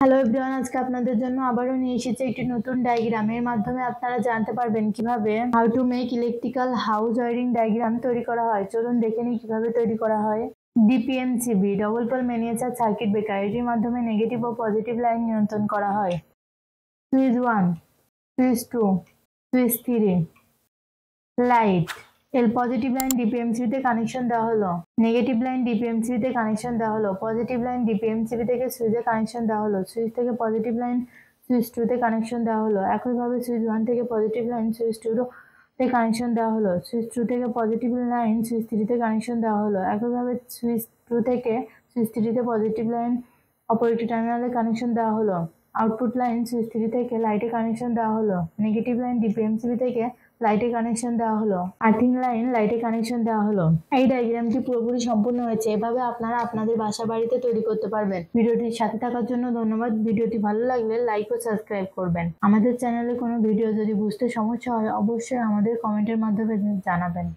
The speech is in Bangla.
হ্যালো এভরিওয়ান, আজকে আপনাদের জন্য আবারও নিয়ে এসেছি একটি নতুন ডায়াগ্রাম। এর মাধ্যমে আপনারা জানতে পারবেন কিভাবে how to make electrical house wiring diagram তৈরি করা হয়। চলুন দেখে নিই কিভাবে তৈরি করা হয়। DPMCB double pole miniature circuit breaker, এটির মাধ্যমে নেগেটিভ ও পজিটিভ লাইন নিয়ন্ত্রণ করা হয়। Switch 1, switch 2, switch 3, light. এর পজিটিভ লাইন ডিপিএমসিবি তে কানেকশন দেওয়া হলো, নেগেটিভ লাইন ডিপিএমসিবি তে কানেকশন দেওয়া হলো, পজিটিভ লাইন ডিপিএমসিবি থেকে সুইচে কানেকশন দেওয়া হলো, সুইচ থেকে পজিটিভ লাইন সুইচ 2 তে কানেকশন দেওয়া হলো। একইভাবে সুইচ 1 থেকে পজিটিভ লাইন সুইচ 2 তে কানেকশন দেওয়া হলো, সুইচ 2 থেকে পজিটিভ লাইন সুইচ 3 তে কানেকশন দেওয়া হলো। একইভাবে সুইচ 2 থেকে সুইচ 3 তে পজিটিভ লাইন অপোজিট টার্মিনালে কানেকশন দেওয়া হলো। আউটপুট লাইন সুইচ 3 থেকে লাইটে কানেকশন দেওয়া হলো, নেগেটিভ লাইন ডিপিএমসিবি থেকে লাইটে কানেকশন দেওয়া হলো, আর্থিং লাইন লাইটে কানেকশন দেওয়া হলো। এই ডায়াগ্রামটি পুরোপুরি সম্পূর্ণ হয়েছে। এভাবে আপনারা আপনাদের বাসা বাড়িতে তৈরি করতে পারবেন। ভিডিওটির সাথে থাকার জন্য ধন্যবাদ। ভিডিওটি ভালো লাগলে লাইক ও সাবস্ক্রাইব করবেন। আমাদের চ্যানেলে কোনো ভিডিও যদি বুঝতে সমস্যা হয় অবশ্যই আমাদের কমেন্টের মাধ্যমে জানাবেন।